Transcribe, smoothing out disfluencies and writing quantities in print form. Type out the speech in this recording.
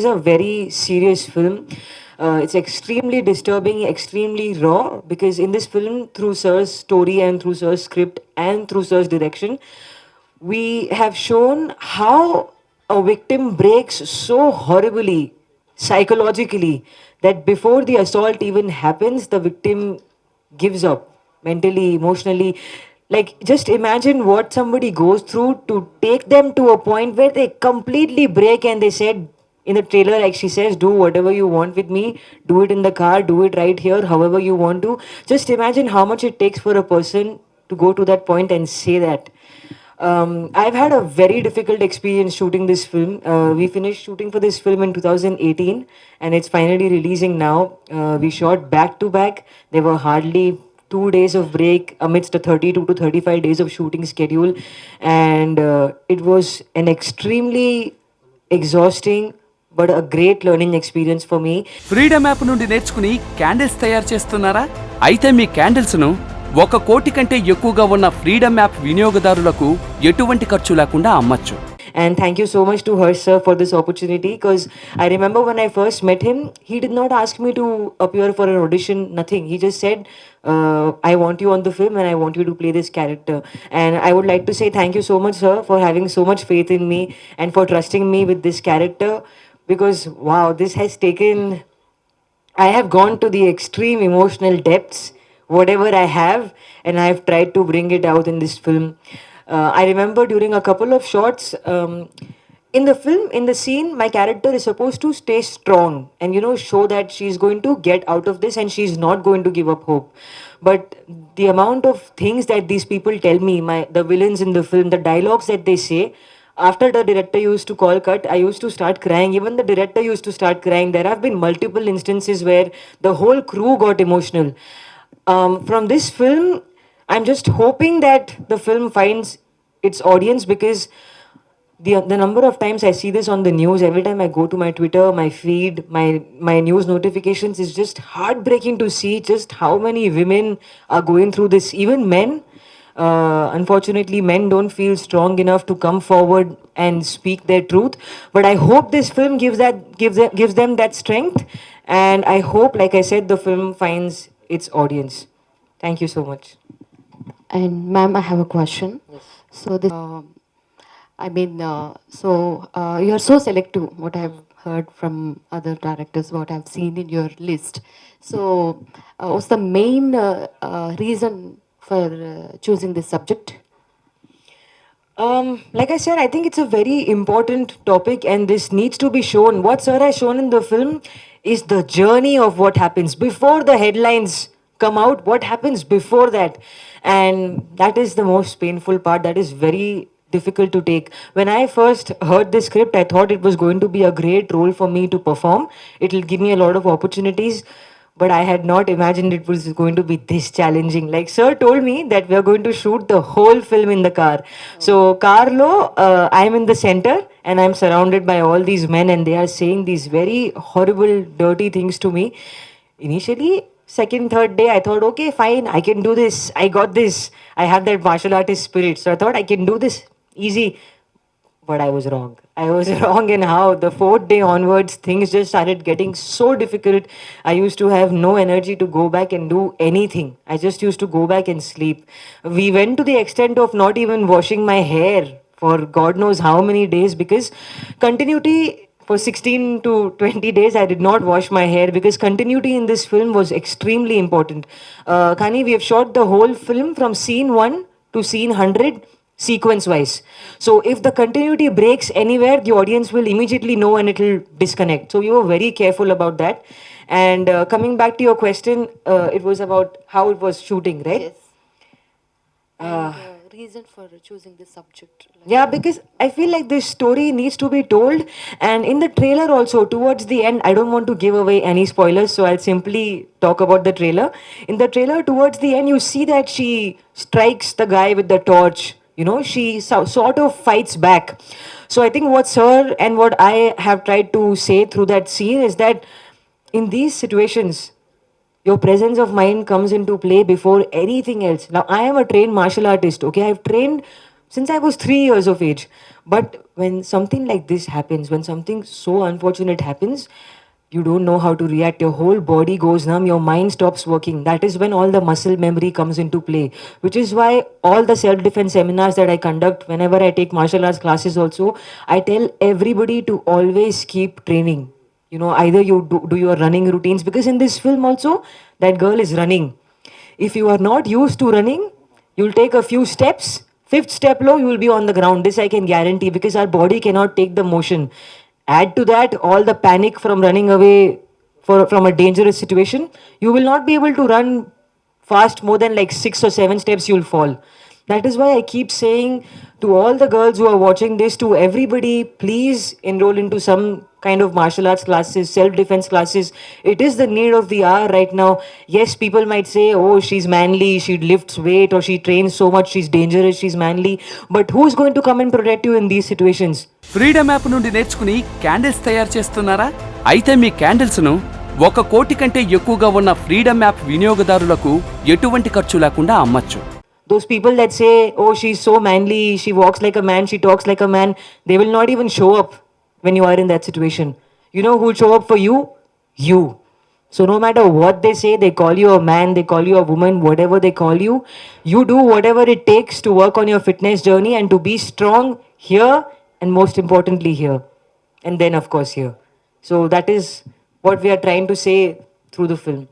It's a very serious film. It's extremely disturbing, extremely raw, because in this film, through Sir's story and through Sir's script and through Sir's direction, we have shown how a victim breaks so horribly psychologically that before the assault even happens, the victim gives up mentally, emotionally. Like, just imagine what somebody goes through to take them to a point where they completely break, and they said in the trailer, like she says, do whatever you want with me, do it in the car, do it right here, however you want to. Just imagine how much it takes for a person to go to that point and say that. I've had a very difficult experience shooting this film. We finished shooting for this film in 2018, and it's finally releasing now. We shot back to back. There were hardly 2 days of break amidst a 32 to 35 days of shooting schedule, and it was an extremely exhausting but a great learning experience for me. Freedom app నుండి నేర్చుకుని candles తయారు చేస్తున్నారా? అయితే మీ candles ను 1 కోటి కంటే ఎక్కువగా ఉన్న ఫ్రీడమ్ యాప్ వినియోగదారులకు ఎటువంటి ఖర్చు లేకుండా అమ్మచ్చు. And thank you so much to her, sir, for this opportunity, because I remember when I first met him, he did not ask me to appear for an audition, nothing. He just said, I want you on the film and I want you to play this character. And I would like to say thank you so much, sir, for having so much faith in me and for trusting me with this character, because wow, this has taken, I have gone to the extreme emotional depths, whatever I have, and I have tried to bring it out in this film. I remember during a couple of shots, in the film, in the scene, my character is supposed to stay strong and, you know, show that she's going to get out of this and she's not going to give up hope. But the amount of things that these people tell me, the villains in the film, the dialogues that they say, after the director used to call cut, I used to start crying. Even the director used to start crying. There have been multiple instances where the whole crew got emotional. From this film, I'm just hoping that the film finds its audience, because the number of times I see this on the news, every time I go to my Twitter, my feed, my news notifications, is just heartbreaking to see just how many women are going through this. Even men, unfortunately, men don't feel strong enough to come forward and speak their truth. But I hope this film gives them that strength, and I hope, like I said, the film finds its audience. Thank you so much. And ma'am, I have a question. Yes. So this, you are so selective. What I've heard from other directors, what I've seen in your list. So, what's the main reason for choosing this subject? Like I said, I think it's a very important topic, and this needs to be shown. What Sir has shown in the film is the journey of what happens before the headlines come out, what happens before that. And that is the most painful part. That is very difficult to take. When I first heard this script, I thought it was going to be a great role for me to perform. It will give me a lot of opportunities, but I had not imagined it was going to be this challenging. Like Sir told me that we are going to shoot the whole film in the car. So Carlo, I'm in the center and I'm surrounded by all these men, and they are saying these very horrible, dirty things to me. Initially, second, third day, I thought, okay, fine, I can do this. I got this. I have that martial artist spirit. So I thought I can do this easy. But I was wrong. I was wrong in how the fourth day onwards, things just started getting so difficult. I used to have no energy to go back and do anything. I just used to go back and sleep. We went to the extent of not even washing my hair for God knows how many days, because continuity, for 16 to 20 days, I did not wash my hair, because continuity in this film was extremely important. Kani, we have shot the whole film from scene 1 to scene 100 sequence wise. So if the continuity breaks anywhere, the audience will immediately know and it will disconnect. So we were very careful about that. And coming back to your question, it was about how it was shooting, right? Yes. And reason for choosing this subject? Yeah, because I feel like this story needs to be told. And in the trailer also, towards the end, I don't want to give away any spoilers, so I'll simply talk about the trailer. In the trailer, towards the end, you see that she strikes the guy with the torch. You know, she sort of fights back. So I think what Sir and what I have tried to say through that scene is that in these situations, your presence of mind comes into play before anything else. Now, I am a trained martial artist, okay? I've trained since I was 3 years of age. But when something like this happens, when something so unfortunate happens, you don't know how to react. Your whole body goes numb, your mind stops working. That is when all the muscle memory comes into play, which is why all the self defense seminars that I conduct, whenever I take martial arts classes also, I tell everybody to always keep training. You know, either you do your running routines, because in this film also that girl is running. If you are not used to running, you'll take a few steps, fifth step low, you will be on the ground. This I can guarantee, because our body cannot take the motion. Add to that all the panic from running away from a dangerous situation. You will not be able to run fast more than like 6 or 7 steps, you'll fall. That is why I keep saying to all the girls who are watching this, to everybody, please enroll into some kind of martial arts classes, self defense classes. It is the need of the hour right now. Yes, people might say, oh, she's manly, she lifts weight, or she trains so much, she's dangerous, she's manly. But who's going to come and protect you in these situations? Freedom app నుండి నేర్చుకుని candles తయారు చేస్తున్నారా? అయితే మీ candles ను 1 కోటి కంటే ఎక్కువగా ఉన్న ఫ్రీడమ్ యాప్ వినియోగదారులకు ఎటువంటి ఖర్చు లేకుండా అమ్మచ్చు. Those people that say, oh, she's so manly, she walks like a man, she talks like a man, they will not even show up when you are in that situation. You know who will show up for you? You. So no matter what they say, they call you a man, they call you a woman, whatever they call you, you do whatever it takes to work on your fitness journey and to be strong here, and most importantly here. And then of course here. So that is what we are trying to say through the film.